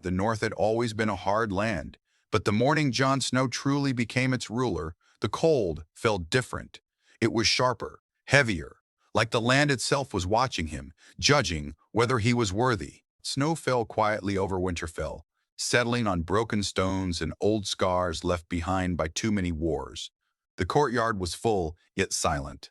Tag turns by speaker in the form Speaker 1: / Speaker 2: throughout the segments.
Speaker 1: The North had always been a hard land, but the morning Jon Snow truly became its ruler, the cold felt different. It was sharper, heavier, like the land itself was watching him, judging whether he was worthy. Snow fell quietly over Winterfell, settling on broken stones and old scars left behind by too many wars. The courtyard was full, yet silent.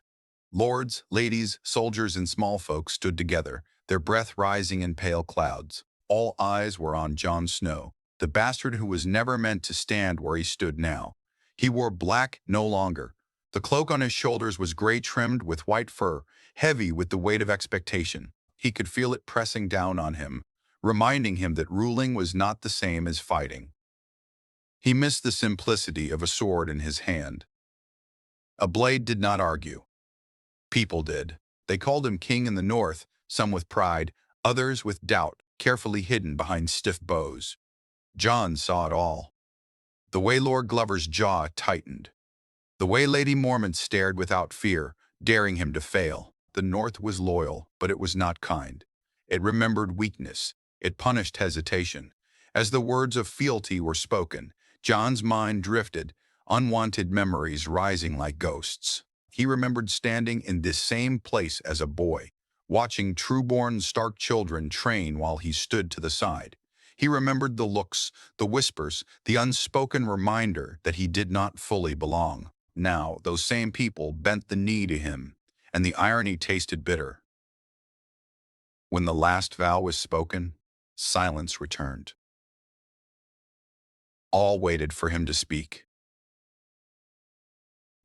Speaker 1: Lords, ladies, soldiers, and small folk stood together, their breath rising in pale clouds. All eyes were on Jon Snow, the bastard who was never meant to stand where he stood now. He wore black no longer. The cloak on his shoulders was gray trimmed with white fur, heavy with the weight of expectation. He could feel it pressing down on him, reminding him that ruling was not the same as fighting. He missed the simplicity of a sword in his hand. A blade did not argue. People did. They called him king in the north, some with pride, others with doubt, carefully hidden behind stiff bows. Jon saw it all. The way Lord Glover's jaw tightened. The way Lady Mormont stared without fear, daring him to fail. The north was loyal, but it was not kind. It remembered weakness. It punished hesitation. As the words of fealty were spoken, Jon's mind drifted, unwanted memories rising like ghosts. He remembered standing in this same place as a boy, watching true-born Stark children train while he stood to the side. He remembered the looks, the whispers, the unspoken reminder that he did not fully belong. Now, those same people bent the knee to him, and the irony tasted bitter. When the last vow was spoken, silence returned. All waited for him to speak.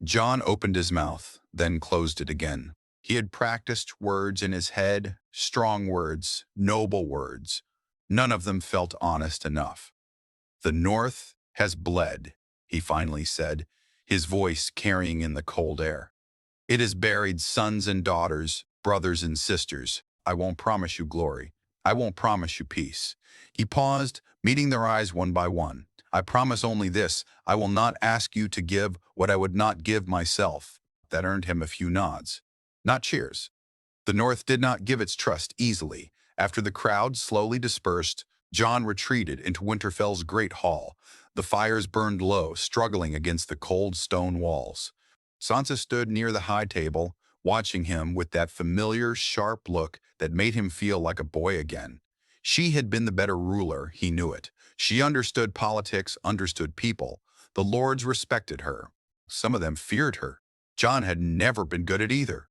Speaker 1: Jon opened his mouth, then closed it again. He had practiced words in his head, strong words, noble words. None of them felt honest enough. "The North has bled," he finally said, his voice carrying in the cold air. "It has buried sons and daughters, brothers and sisters. I won't promise you glory. I won't promise you peace." He paused, meeting their eyes one by one. "I promise only this: I will not ask you to give what I would not give myself." That earned him a few nods, not cheers. The North did not give its trust easily. After the crowd slowly dispersed, Jon retreated into Winterfell's great hall. The fires burned low, struggling against the cold stone walls. Sansa stood near the high table, watching him with that familiar, sharp look that made him feel like a boy again. She had been the better ruler, he knew it. She understood politics, understood people. The lords respected her. Some of them feared her. Jon had never been good at either.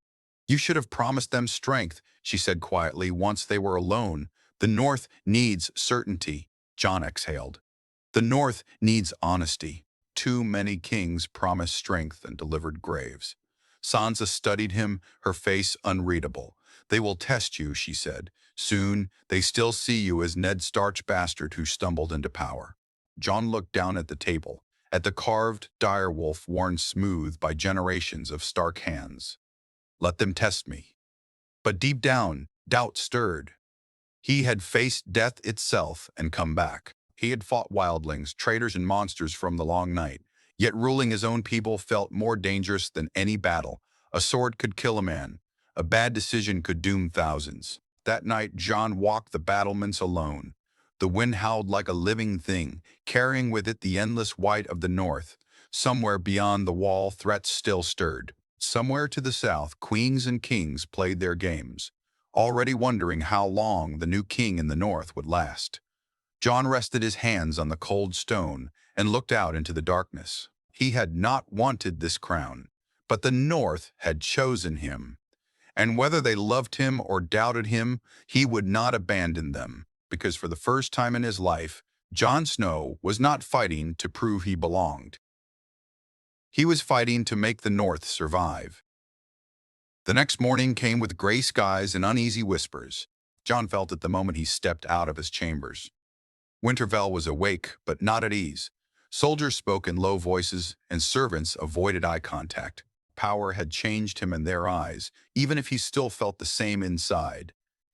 Speaker 1: "You should have promised them strength," she said quietly once they were alone. "The North needs certainty." Jon exhaled. "The North needs honesty." Too many kings promised strength and delivered graves. Sansa studied him, her face unreadable. "They will test you," she said. "Soon, they still see you as Ned Stark's bastard who stumbled into power." Jon looked down at the table, at the carved direwolf worn smooth by generations of Stark hands. "Let them test me." But deep down, doubt stirred. He had faced death itself and come back. He had fought wildlings, traitors, and monsters from the long night. Yet ruling his own people felt more dangerous than any battle. A sword could kill a man. A bad decision could doom thousands. That night, Jon walked the battlements alone. The wind howled like a living thing, carrying with it the endless white of the north. Somewhere beyond the wall, threats still stirred. Somewhere to the south, queens and kings played their games, already wondering how long the new king in the north would last. Jon rested his hands on the cold stone and looked out into the darkness. He had not wanted this crown, but the North had chosen him. And whether they loved him or doubted him, he would not abandon them, because for the first time in his life, Jon Snow was not fighting to prove he belonged. He was fighting to make the North survive. The next morning came with gray skies and uneasy whispers. Jon felt it the moment he stepped out of his chambers. Winterfell was awake, but not at ease. Soldiers spoke in low voices, and servants avoided eye contact. Power had changed him in their eyes, even if he still felt the same inside.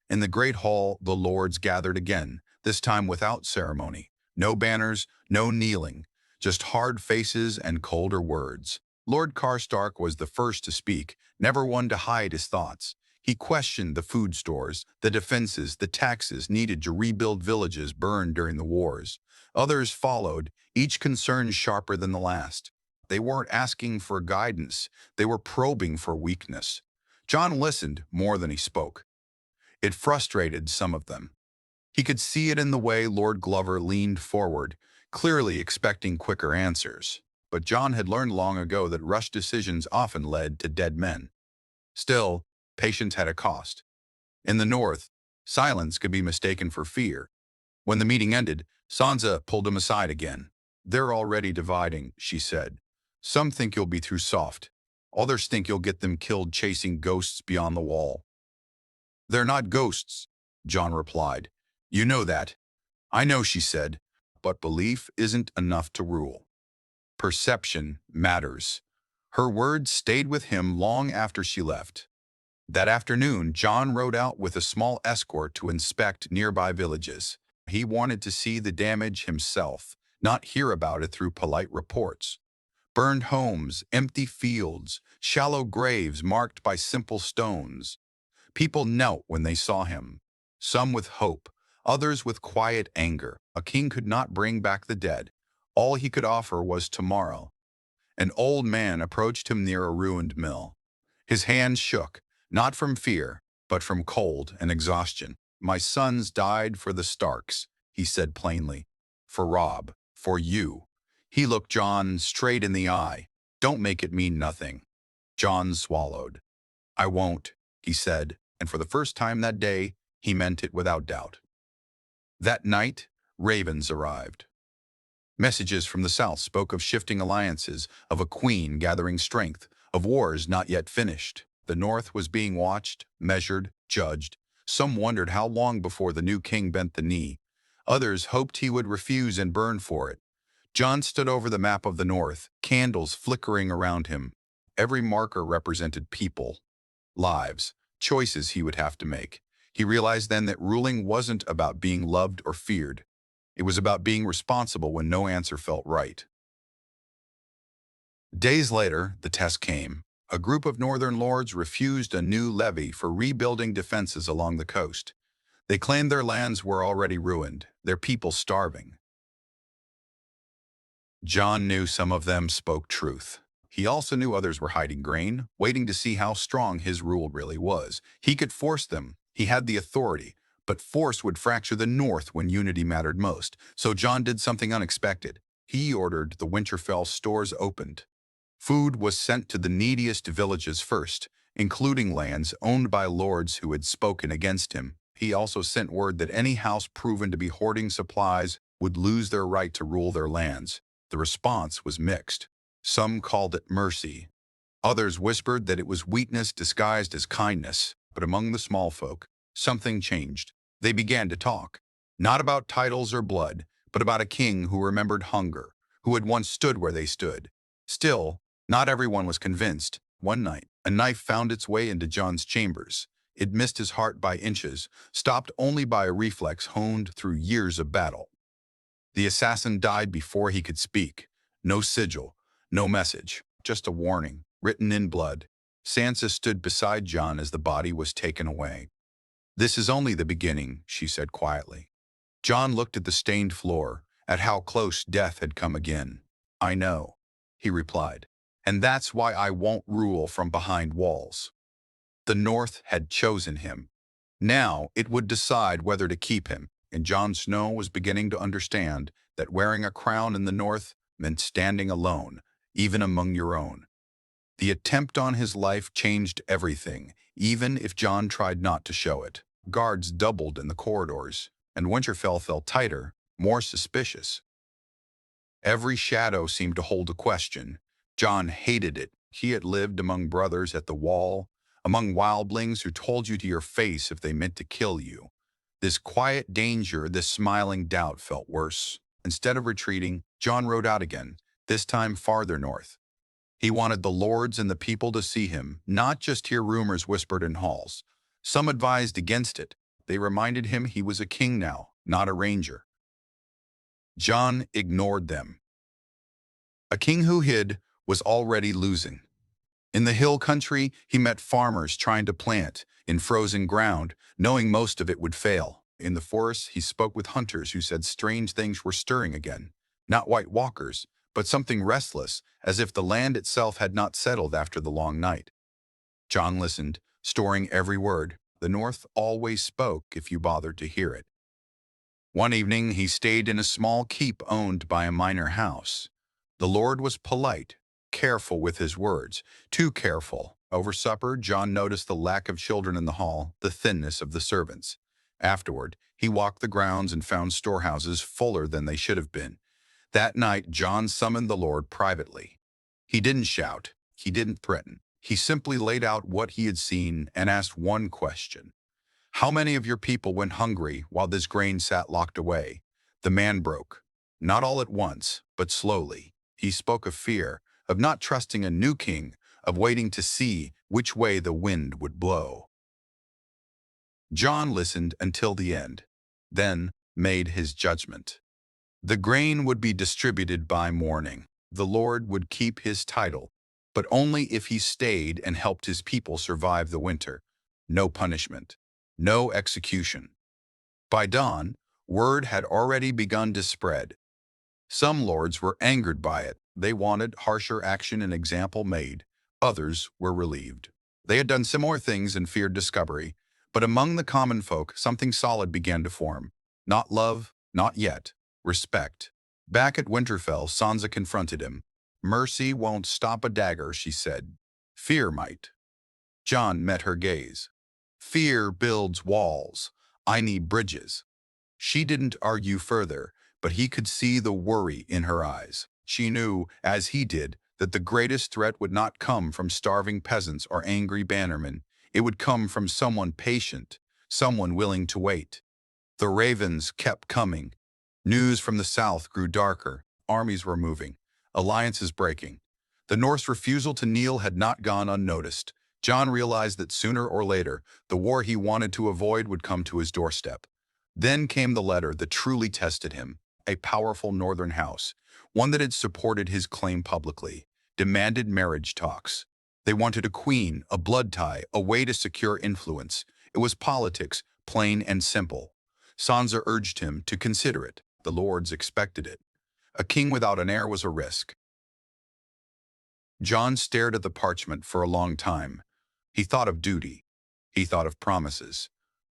Speaker 1: In the great hall, the lords gathered again, this time without ceremony. No banners, no kneeling, just hard faces and colder words. Lord Karstark was the first to speak, never one to hide his thoughts. He questioned the food stores, the defenses, the taxes needed to rebuild villages burned during the wars. Others followed, each concern sharper than the last. They weren't asking for guidance, they were probing for weakness. Jon listened more than he spoke. It frustrated some of them. He could see it in the way Lord Glover leaned forward, clearly expecting quicker answers. But Jon had learned long ago that rushed decisions often led to dead men. Still, patience had a cost. In the north, silence could be mistaken for fear. When the meeting ended, Sansa pulled him aside again. "They're already dividing," she said. "Some think you'll be too soft. Others think you'll get them killed chasing ghosts beyond the wall." "They're not ghosts," Jon replied. "You know that." "I know," she said, "but belief isn't enough to rule. Perception matters." Her words stayed with him long after she left. That afternoon, Jon rode out with a small escort to inspect nearby villages. He wanted to see the damage himself, not hear about it through polite reports. Burned homes, empty fields, shallow graves marked by simple stones. People knelt when they saw him, some with hope, others with quiet anger. A king could not bring back the dead. All he could offer was tomorrow. An old man approached him near a ruined mill. His hands shook, not from fear, but from cold and exhaustion. "My sons died for the Starks," he said plainly. "For Robb, for you." He looked Jon straight in the eye. "Don't make it mean nothing." Jon swallowed. "I won't," he said, and for the first time that day, he meant it without doubt. That night, ravens arrived. Messages from the south spoke of shifting alliances, of a queen gathering strength, of wars not yet finished. The north was being watched, measured, judged. Some wondered how long before the new king bent the knee. Others hoped he would refuse and burn for it. Jon stood over the map of the north, candles flickering around him. Every marker represented people, lives, choices he would have to make. He realized then that ruling wasn't about being loved or feared. It was about being responsible when no answer felt right. Days later, the test came. A group of northern lords refused a new levy for rebuilding defenses along the coast. They claimed their lands were already ruined, their people starving. Jon knew some of them spoke truth. He also knew others were hiding grain, waiting to see how strong his rule really was. He could force them. He had the authority. But force would fracture the north when unity mattered most. So Jon did something unexpected. He ordered the Winterfell stores opened. Food was sent to the neediest villages first, including lands owned by lords who had spoken against him. He also sent word that any house proven to be hoarding supplies would lose their right to rule their lands. The response was mixed. Some called it mercy. Others whispered that it was weakness disguised as kindness. But among the small folk, something changed. They began to talk, not about titles or blood, but about a king who remembered hunger, who had once stood where they stood. Still, not everyone was convinced. One night, a knife found its way into Jon's chambers. It missed his heart by inches, stopped only by a reflex honed through years of battle. The assassin died before he could speak. No sigil, no message, just a warning, written in blood. Sansa stood beside Jon as the body was taken away. "This is only the beginning," she said quietly. Jon looked at the stained floor, at how close death had come again. "I know," he replied, "and that's why I won't rule from behind walls." The North had chosen him. Now it would decide whether to keep him, and Jon Snow was beginning to understand that wearing a crown in the North meant standing alone, even among your own. The attempt on his life changed everything, even if Jon tried not to show it. Guards doubled in the corridors, and Winterfell felt tighter, more suspicious. Every shadow seemed to hold a question. Jon hated it. He had lived among brothers at the wall, among wildlings who told you to your face if they meant to kill you. This quiet danger, this smiling doubt felt worse. Instead of retreating, Jon rode out again, this time farther north. He wanted the lords and the people to see him, not just hear rumors whispered in halls. Some advised against it. They reminded him he was a king now, not a ranger. Jon ignored them. A king who hid was already losing. In the hill country, he met farmers trying to plant in frozen ground, knowing most of it would fail. In the forest, he spoke with hunters who said strange things were stirring again. Not white walkers, but something restless, as if the land itself had not settled after the long night. Jon listened, storing every word. The North always spoke if you bothered to hear it. One evening, he stayed in a small keep owned by a minor house. The Lord was polite, careful with his words, too careful. Over supper, Jon noticed the lack of children in the hall, the thinness of the servants. Afterward, he walked the grounds and found storehouses fuller than they should have been. That night, Jon summoned the Lord privately. He didn't shout, he didn't threaten. He simply laid out what he had seen and asked one question. How many of your people went hungry while this grain sat locked away? The man broke. Not all at once, but slowly. He spoke of fear, of not trusting a new king, of waiting to see which way the wind would blow. Jon listened until the end, then made his judgment. The grain would be distributed by morning. The Lord would keep his title, but only if he stayed and helped his people survive the winter. No punishment, no execution. By dawn, word had already begun to spread. Some lords were angered by it. They wanted harsher action and example made. Others were relieved. They had done similar things and feared discovery, but among the common folk, something solid began to form. Not love, not yet. Respect. Back at Winterfell, Sansa confronted him. Mercy won't stop a dagger, she said. Fear might. Jon met her gaze. Fear builds walls. I need bridges. She didn't argue further, but he could see the worry in her eyes. She knew, as he did, that the greatest threat would not come from starving peasants or angry bannermen. It would come from someone patient, someone willing to wait. The ravens kept coming. News from the south grew darker. Armies were moving. Alliances breaking. The North's refusal to kneel had not gone unnoticed. Jon realized that sooner or later, the war he wanted to avoid would come to his doorstep. Then came the letter that truly tested him. A powerful northern house, one that had supported his claim publicly, demanded marriage talks. They wanted a queen, a blood tie, a way to secure influence. It was politics, plain and simple. Sansa urged him to consider it. The lords expected it. A king without an heir was a risk. Jon stared at the parchment for a long time. He thought of duty. He thought of promises.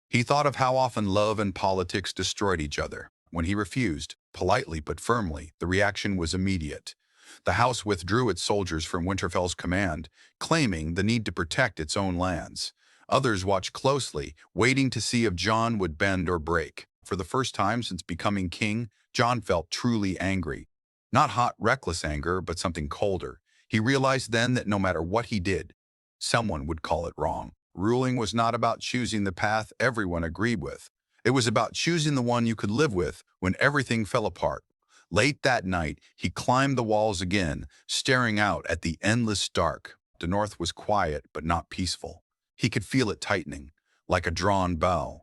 Speaker 1: He thought of how often love and politics destroyed each other. When he refused, politely but firmly, the reaction was immediate. The house withdrew its soldiers from Winterfell's command, claiming the need to protect its own lands. Others watched closely, waiting to see if Jon would bend or break. For the first time since becoming king, Jon felt truly angry. Not hot, reckless anger, but something colder. He realized then that no matter what he did, someone would call it wrong. Ruling was not about choosing the path everyone agreed with. It was about choosing the one you could live with when everything fell apart. Late that night, he climbed the walls again, staring out at the endless dark. The north was quiet but not peaceful. He could feel it tightening, like a drawn bow.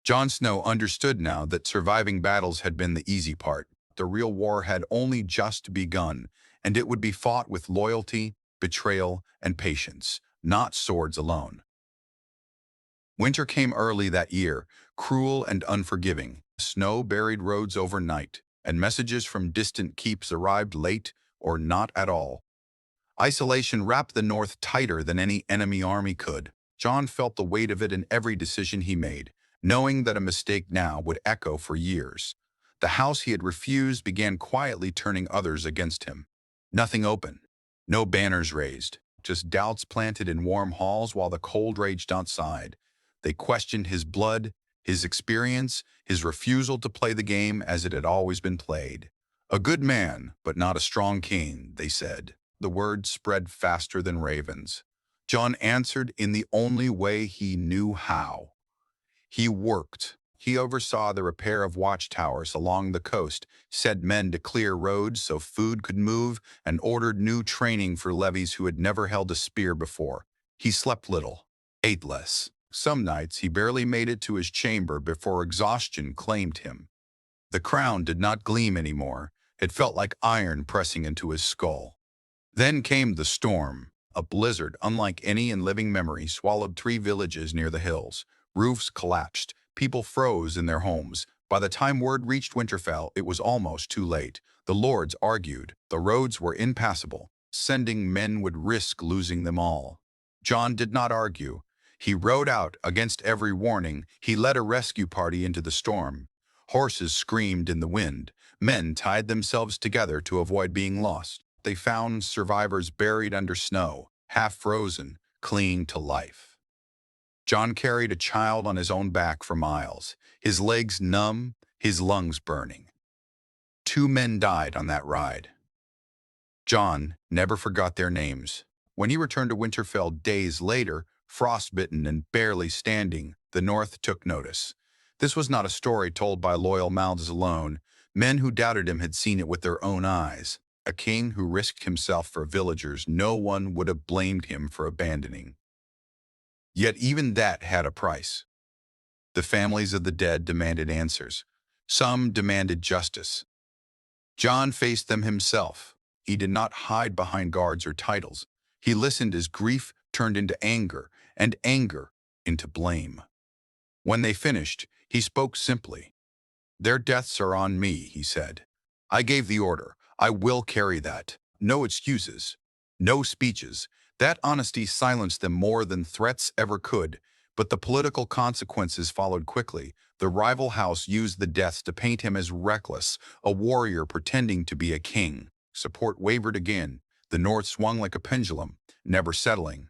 Speaker 1: Jon Snow understood now that surviving battles had been the easy part. The real war had only just begun, and it would be fought with loyalty, betrayal, and patience, not swords alone. Winter came early that year, cruel and unforgiving. Snow buried roads overnight, and messages from distant keeps arrived late or not at all. Isolation wrapped the north tighter than any enemy army could. Jon felt the weight of it in every decision he made, knowing that a mistake now would echo for years. The house he had refused began quietly turning others against him. Nothing open, no banners raised, just doubts planted in warm halls while the cold raged outside. They questioned his blood, his experience, his refusal to play the game as it had always been played. A good man, but not a strong king, they said. The words spread faster than ravens. Jon answered in the only way he knew how. He worked. He oversaw the repair of watchtowers along the coast, sent men to clear roads so food could move, and ordered new training for levies who had never held a spear before. He slept little, ate less. Some nights he barely made it to his chamber before exhaustion claimed him. The crown did not gleam anymore. It felt like iron pressing into his skull. Then came the storm. A blizzard, unlike any in living memory, swallowed 3 villages near the hills. Roofs collapsed. People froze in their homes. By the time word reached Winterfell, it was almost too late. The lords argued. The roads were impassable. Sending men would risk losing them all. Jon did not argue. He rode out against every warning. He led a rescue party into the storm. Horses screamed in the wind. Men tied themselves together to avoid being lost. They found survivors buried under snow, half frozen, clinging to life. Jon carried a child on his own back for miles, his legs numb, his lungs burning. 2 men died on that ride. Jon never forgot their names. When he returned to Winterfell days later, frostbitten and barely standing, the North took notice. This was not a story told by loyal mouths alone. Men who doubted him had seen it with their own eyes. A king who risked himself for villagers no one would have blamed him for abandoning. Yet even that had a price. The families of the dead demanded answers. Some demanded justice. Jon faced them himself. He did not hide behind guards or titles. He listened as grief turned into anger, and anger into blame. When they finished, he spoke simply. "Their deaths are on me," he said. "I gave the order. I will carry that. No excuses. No speeches." That honesty silenced them more than threats ever could, but the political consequences followed quickly. The rival house used the deaths to paint him as reckless, a warrior pretending to be a king. Support wavered again. The North swung like a pendulum, never settling.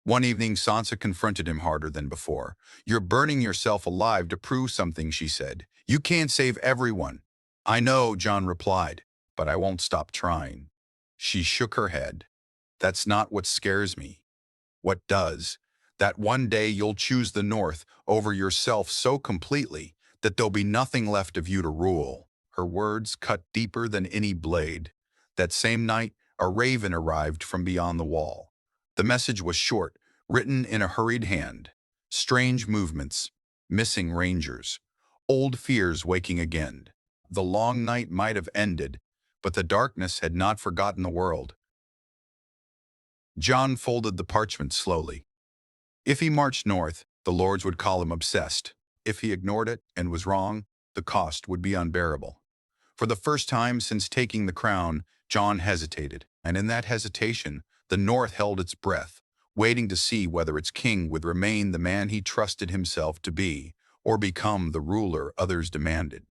Speaker 1: One evening, Sansa confronted him harder than before. "You're burning yourself alive to prove something," she said. "You can't save everyone." "I know," Jon replied, "but I won't stop trying." She shook her head. "That's not what scares me. What does? That one day you'll choose the North over yourself so completely that there'll be nothing left of you to rule." Her words cut deeper than any blade. That same night, a raven arrived from beyond the wall. The message was short, written in a hurried hand. Strange movements, missing rangers, old fears waking again. The long night might have ended, but the darkness had not forgotten the world. Jon folded the parchment slowly. If he marched north, the lords would call him obsessed. If he ignored it and was wrong, the cost would be unbearable. For the first time since taking the crown, Jon hesitated, and in that hesitation, the North held its breath, waiting to see whether its king would remain the man he trusted himself to be, or become the ruler others demanded.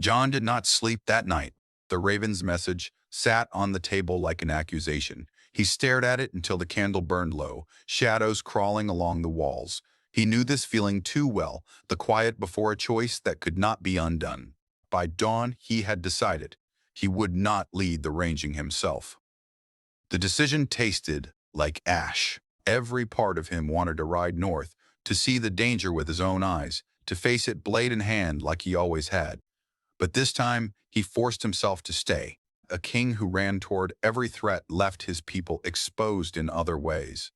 Speaker 1: Jon did not sleep that night. The raven's message sat on the table like an accusation. He stared at it until the candle burned low, shadows crawling along the walls. He knew this feeling too well, the quiet before a choice that could not be undone. By dawn, he had decided. He would not lead the ranging himself. The decision tasted like ash. Every part of him wanted to ride north, to see the danger with his own eyes, to face it blade in hand like he always had. But this time, he forced himself to stay. A king who ran toward every threat left his people exposed in other ways.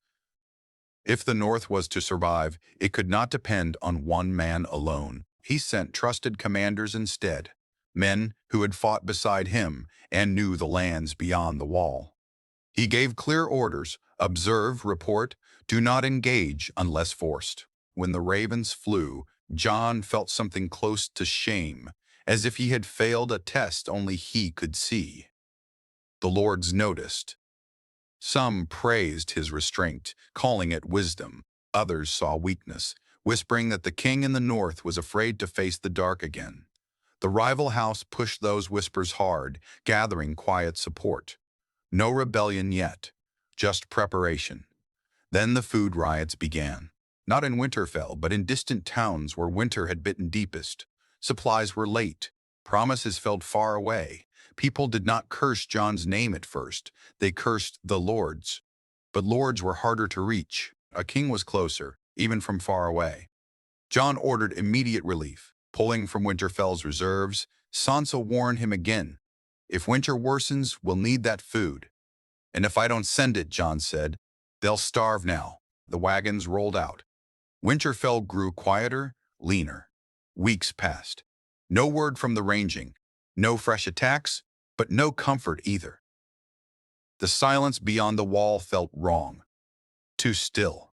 Speaker 1: If the North was to survive, it could not depend on one man alone. He sent trusted commanders instead, men who had fought beside him and knew the lands beyond the wall. He gave clear orders: observe, report, do not engage unless forced. When the ravens flew, Jon felt something close to shame, as if he had failed a test only he could see. The lords noticed. Some praised his restraint, calling it wisdom. Others saw weakness, whispering that the king in the North was afraid to face the dark again. The rival house pushed those whispers hard, gathering quiet support. No rebellion yet, just preparation. Then the food riots began. Not in Winterfell, but in distant towns where winter had bitten deepest. Supplies were late. Promises felt far away. People did not curse Jon's name at first. They cursed the lords. But lords were harder to reach. A king was closer, even from far away. Jon ordered immediate relief, pulling from Winterfell's reserves. Sansa warned him again. "If winter worsens, we'll need that food." "And if I don't send it," Jon said, "they'll starve now." The wagons rolled out. Winterfell grew quieter, leaner. Weeks passed. No word from the ranging. No fresh attacks, but no comfort either. The silence beyond the wall felt wrong, too still.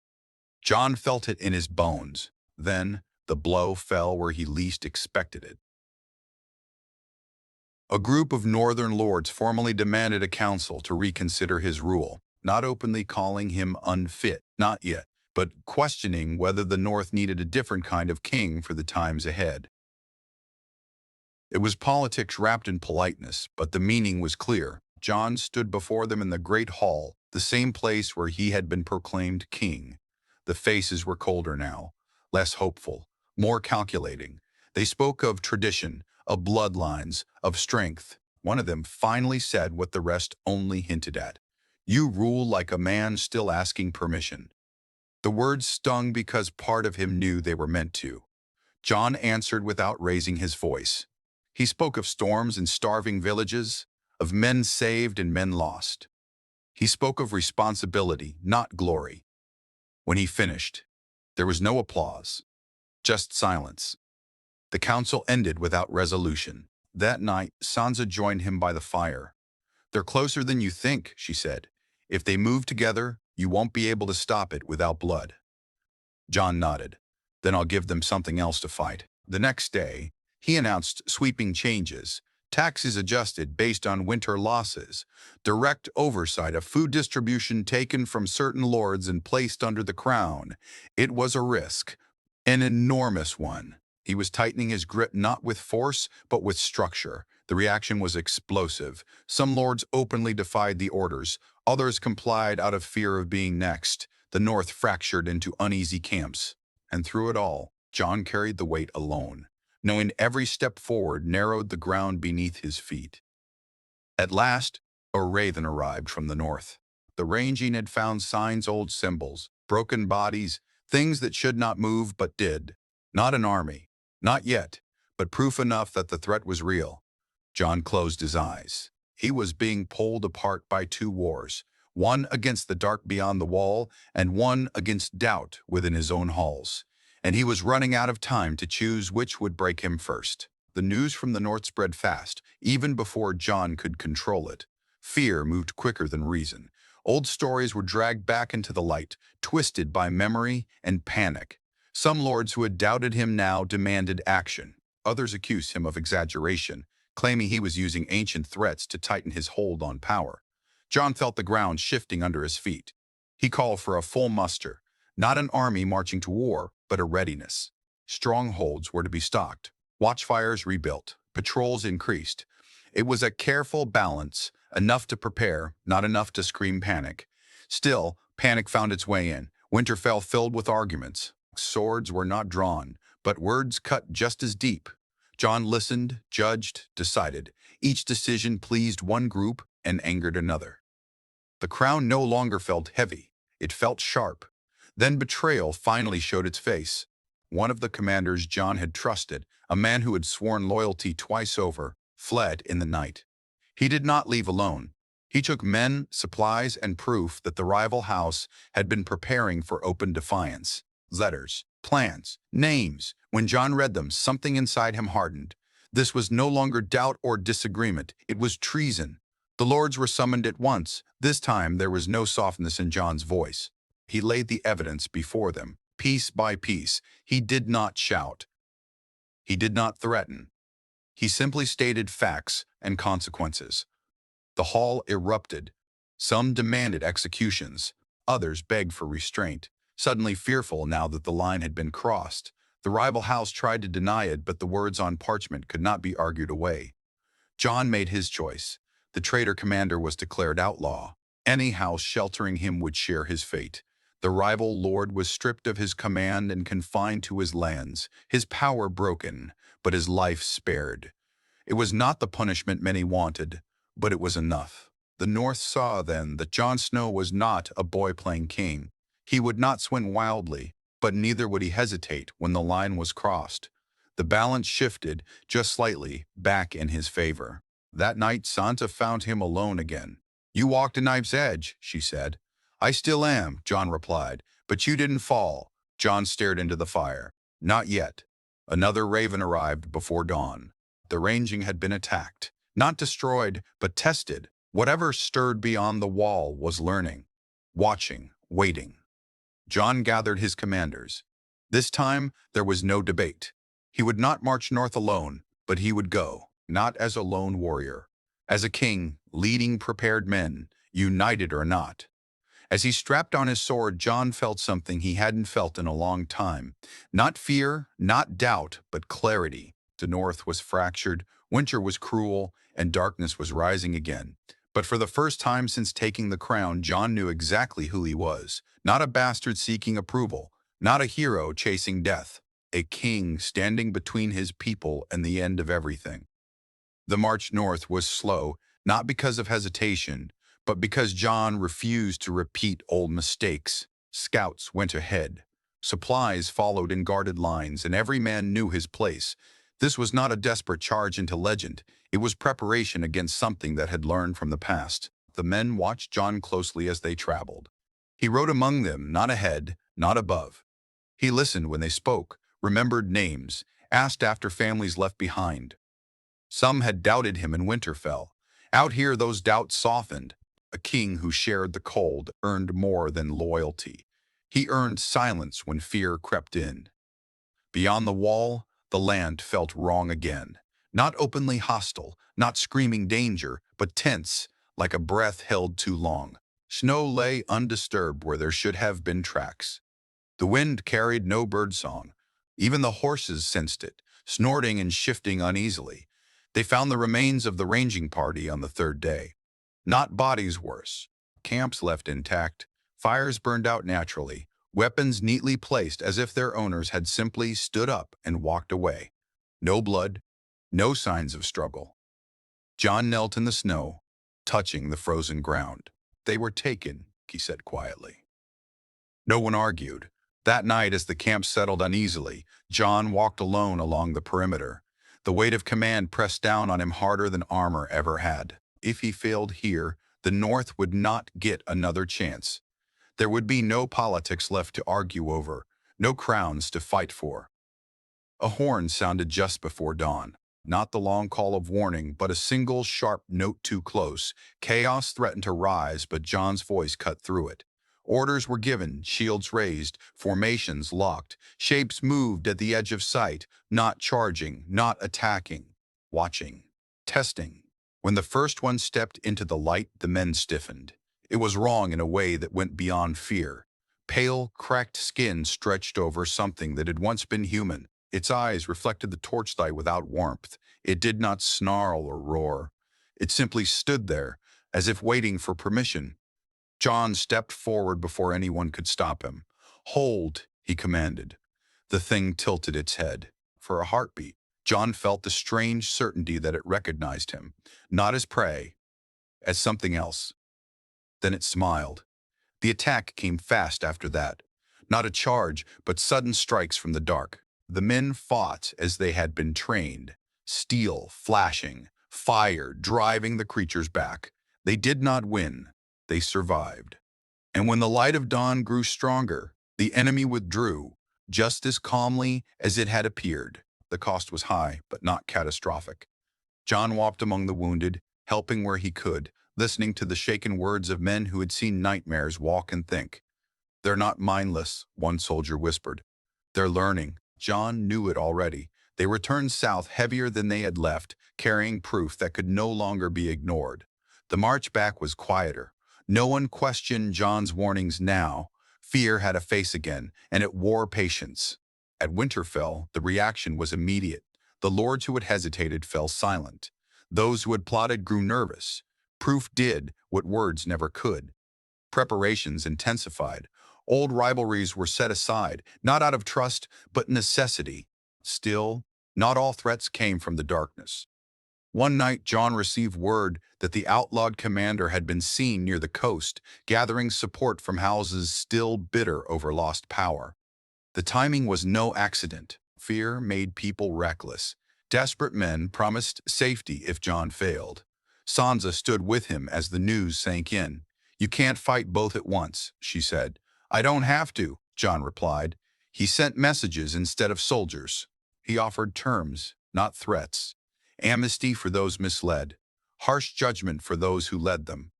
Speaker 1: Jon felt it in his bones. Then the blow fell where he least expected it. A group of northern lords formally demanded a council to reconsider his rule, not openly calling him unfit, not yet, but questioning whether the North needed a different kind of king for the times ahead. It was politics wrapped in politeness, but the meaning was clear. Jon stood before them in the great hall, the same place where he had been proclaimed king. The faces were colder now, less hopeful, more calculating. They spoke of tradition, of bloodlines, of strength. One of them finally said what the rest only hinted at. "You rule like a man still asking permission." The words stung because part of him knew they were meant to. Jon answered without raising his voice. He spoke of storms and starving villages, of men saved and men lost. He spoke of responsibility, not glory. When he finished, there was no applause, just silence. The council ended without resolution. That night, Sansa joined him by the fire. "They're closer than you think," she said. "If they move together, you won't be able to stop it without blood." Jon nodded. "Then I'll give them something else to fight." The next day, he announced sweeping changes, taxes adjusted based on winter losses, direct oversight of food distribution taken from certain lords and placed under the crown. It was a risk, an enormous one. He was tightening his grip not with force, but with structure. The reaction was explosive. Some lords openly defied the orders. Others complied out of fear of being next. The North fractured into uneasy camps. And through it all, Jon carried the weight alone, knowing every step forward narrowed the ground beneath his feet. At last, a raven arrived from the north. The ranging had found signs, old symbols, broken bodies, things that should not move but did. Not an army, not yet, but proof enough that the threat was real. Jon closed his eyes. He was being pulled apart by two wars, one against the dark beyond the wall and one against doubt within his own halls. And he was running out of time to choose which would break him first. The news from the north spread fast, even before Jon could control it. Fear moved quicker than reason. Old stories were dragged back into the light, twisted by memory and panic. Some lords who had doubted him now demanded action. Others accused him of exaggeration, claiming he was using ancient threats to tighten his hold on power. Jon felt the ground shifting under his feet. He called for a full muster, not an army marching to war, but a readiness. Strongholds were to be stocked, watchfires rebuilt, patrols increased. It was a careful balance, enough to prepare, not enough to scream panic. Still, panic found its way in. Winterfell filled with arguments. Swords were not drawn, but words cut just as deep. Jon listened, judged, decided. Each decision pleased one group and angered another. The crown no longer felt heavy. It felt sharp. Then betrayal finally showed its face. One of the commanders Jon had trusted, a man who had sworn loyalty twice over, fled in the night. He did not leave alone. He took men, supplies, and proof that the rival house had been preparing for open defiance. Letters, plans, names. When Jon read them, something inside him hardened. This was no longer doubt or disagreement. It was treason. The lords were summoned at once. This time there was no softness in Jon's voice. He laid the evidence before them, piece by piece. He did not shout. He did not threaten. He simply stated facts and consequences. The hall erupted. Some demanded executions. Others begged for restraint, suddenly fearful now that the line had been crossed. The rival house tried to deny it, but the words on parchment could not be argued away. Jon made his choice. The traitor commander was declared outlaw. Any house sheltering him would share his fate. The rival lord was stripped of his command and confined to his lands, his power broken, but his life spared. It was not the punishment many wanted, but it was enough. The North saw then that Jon Snow was not a boy playing king. He would not swing wildly, but neither would he hesitate when the line was crossed. The balance shifted, just slightly, back in his favor. That night Sansa found him alone again. "You walked a knife's edge," she said. "I still am," Jon replied. "But you didn't fall." Jon stared into the fire. Not yet. Another raven arrived before dawn. The ranging had been attacked. Not destroyed, but tested. Whatever stirred beyond the wall was learning, watching, waiting. Jon gathered his commanders. This time, there was no debate. He would not march north alone, but he would go, not as a lone warrior, as a king, leading prepared men, united or not. As he strapped on his sword, Jon felt something he hadn't felt in a long time. Not fear, not doubt, but clarity. The north was fractured, winter was cruel, and darkness was rising again. But for the first time since taking the crown, Jon knew exactly who he was. Not a bastard seeking approval, not a hero chasing death. A king standing between his people and the end of everything. The march north was slow, not because of hesitation, but because Jon refused to repeat old mistakes. Scouts went ahead. Supplies followed in guarded lines, and every man knew his place. This was not a desperate charge into legend. It was preparation against something that had learned from the past. The men watched Jon closely as they traveled. He rode among them, not ahead, not above. He listened when they spoke, remembered names, asked after families left behind. Some had doubted him in Winterfell. Out here those doubts softened. A king who shared the cold earned more than loyalty. He earned silence when fear crept in. Beyond the wall, the land felt wrong again. Not openly hostile, not screaming danger, but tense, like a breath held too long. Snow lay undisturbed where there should have been tracks. The wind carried no birdsong. Even the horses sensed it, snorting and shifting uneasily. They found the remains of the ranging party on the third day. Not bodies worse. Camps left intact, fires burned out naturally, weapons neatly placed as if their owners had simply stood up and walked away. No blood, no signs of struggle. Jon knelt in the snow, touching the frozen ground. They were taken, he said quietly. No one argued. That night, as the camp settled uneasily, Jon walked alone along the perimeter. The weight of command pressed down on him harder than armor ever had. If he failed here, the North would not get another chance. There would be no politics left to argue over, no crowns to fight for. A horn sounded just before dawn. Not the long call of warning, but a single sharp note too close. Chaos threatened to rise, but Jon's voice cut through it. Orders were given, shields raised, formations locked, shapes moved at the edge of sight, not charging, not attacking, watching, testing. When the first one stepped into the light, the men stiffened. It was wrong in a way that went beyond fear. Pale, cracked skin stretched over something that had once been human. Its eyes reflected the torchlight without warmth. It did not snarl or roar. It simply stood there, as if waiting for permission. Jon stepped forward before anyone could stop him. "Hold," he commanded. The thing tilted its head. For a heartbeat, Jon felt the strange certainty that it recognized him, not as prey, as something else. Then it smiled. The attack came fast after that. Not a charge, but sudden strikes from the dark. The men fought as they had been trained, steel flashing, fire driving the creatures back. They did not win. They survived. And when the light of dawn grew stronger, the enemy withdrew, just as calmly as it had appeared. The cost was high, but not catastrophic. Jon walked among the wounded, helping where he could, listening to the shaken words of men who had seen nightmares walk and think. "They're not mindless," one soldier whispered. "They're learning." Jon knew it already. They returned south heavier than they had left, carrying proof that could no longer be ignored. The march back was quieter. No one questioned Jon's warnings now. Fear had a face again, and it wore patience. At Winterfell, the reaction was immediate. The lords who had hesitated fell silent. Those who had plotted grew nervous. Proof did what words never could. Preparations intensified. Old rivalries were set aside, not out of trust, but necessity. Still, not all threats came from the darkness. One night, Jon received word that the outlawed commander had been seen near the coast, gathering support from houses still bitter over lost power. The timing was no accident. Fear made people reckless. Desperate men promised safety if Jon failed. Sansa stood with him as the news sank in. "You can't fight both at once," she said. "I don't have to," Jon replied. He sent messages instead of soldiers. He offered terms, not threats. Amnesty for those misled. harsh judgment for those who led them.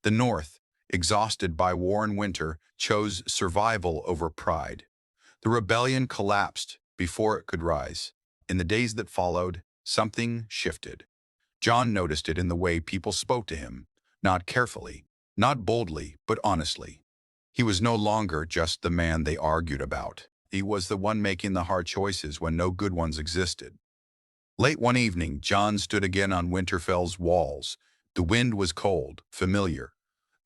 Speaker 1: The North, exhausted by war and winter, chose survival over pride. The rebellion collapsed before it could rise. In the days that followed, something shifted. Jon noticed it in the way people spoke to him, not carefully, not boldly, but honestly. He was no longer just the man they argued about. He was the one making the hard choices when no good ones existed. Late one evening, Jon stood again on Winterfell's walls. The wind was cold, familiar.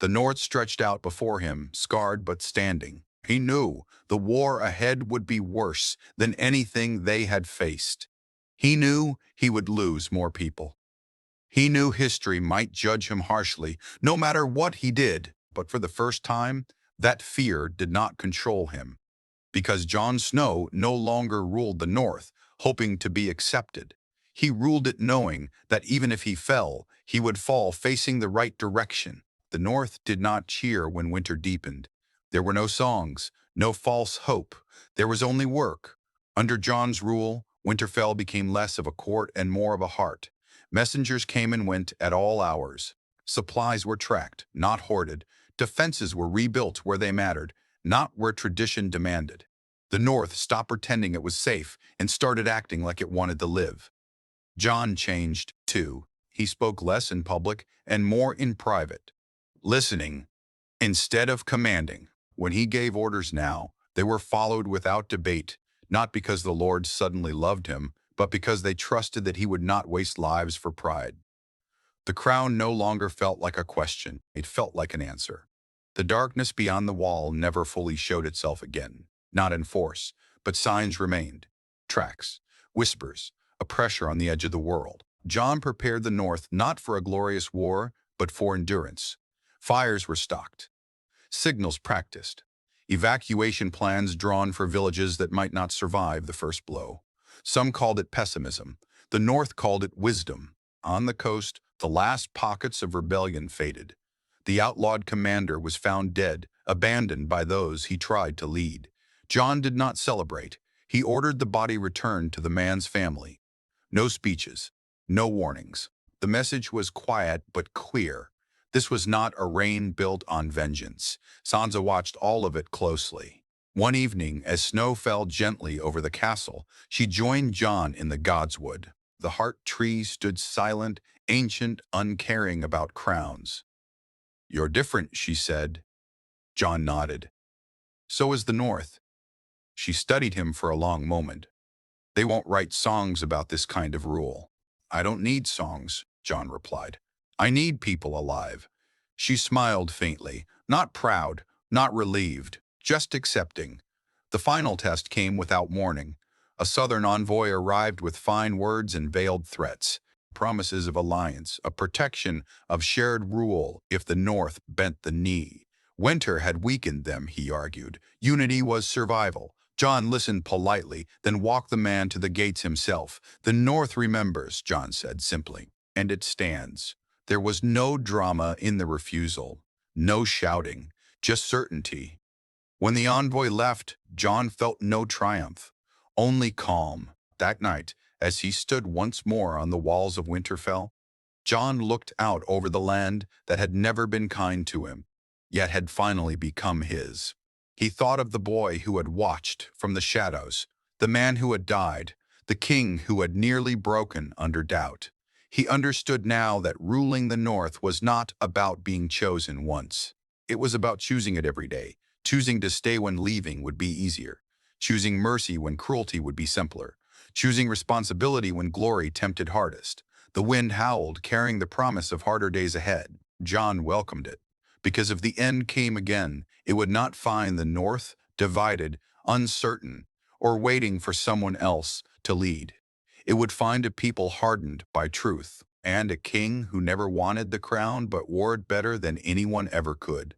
Speaker 1: The north stretched out before him, scarred but standing. He knew the war ahead would be worse than anything they had faced. He knew he would lose more people. He knew history might judge him harshly, no matter what he did, but for the first time, that fear did not control him. Because Jon Snow no longer ruled the North, hoping to be accepted. He ruled it knowing that even if he fell, he would fall facing the right direction. The North did not cheer when winter deepened. There were no songs, no false hope. There was only work. Under Jon's rule, Winterfell became less of a court and more of a heart. Messengers came and went at all hours. Supplies were tracked, not hoarded. Defenses were rebuilt where they mattered, not where tradition demanded. The North stopped pretending it was safe and started acting like it wanted to live. Jon changed, too. He spoke less in public and more in private, listening instead of commanding. When he gave orders now, they were followed without debate, not because the Lord suddenly loved him, but because they trusted that he would not waste lives for pride. The crown no longer felt like a question, it felt like an answer. The darkness beyond the wall never fully showed itself again, not in force, but signs remained. Tracks, whispers, a pressure on the edge of the world. Jon prepared the North not for a glorious war, but for endurance. Fires were stocked, signals practiced, evacuation plans drawn for villages that might not survive the first blow. Some called it pessimism. The North called it wisdom. On the coast, the last pockets of rebellion faded. The outlawed commander was found dead, abandoned by those he tried to lead. Jon did not celebrate. He ordered the body returned to the man's family. No speeches, no warnings. The message was quiet but clear. This was not a reign built on vengeance. Sansa watched all of it closely. One evening, as snow fell gently over the castle, she joined Jon in the Godswood. The heart tree stood silent, ancient, uncaring about crowns. "You're different," she said. Jon nodded. "So is the North." She studied him for a long moment. "They won't write songs about this kind of rule." "I don't need songs," Jon replied. "I need people alive." She smiled faintly, not proud, not relieved, just accepting. The final test came without warning. A southern envoy arrived with fine words and veiled threats, promises of alliance, a protection of shared rule if the North bent the knee. Winter had weakened them, he argued. Unity was survival. Jon listened politely, then walked the man to the gates himself. "The North remembers," Jon said simply, "and it stands." There was no drama in the refusal, no shouting, just certainty. When the envoy left, Jon felt no triumph, only calm. That night, as he stood once more on the walls of Winterfell, Jon looked out over the land that had never been kind to him, yet had finally become his. He thought of the boy who had watched from the shadows, the man who had died, the king who had nearly broken under doubt. He understood now that ruling the North was not about being chosen once. It was about choosing it every day, choosing to stay when leaving would be easier, choosing mercy when cruelty would be simpler, choosing responsibility when glory tempted hardest. The wind howled, carrying the promise of harder days ahead. Jon welcomed it, because if the end came again, it would not find the North divided, uncertain, or waiting for someone else to lead. It would find a people hardened by truth, and a king who never wanted the crown but wore it better than anyone ever could.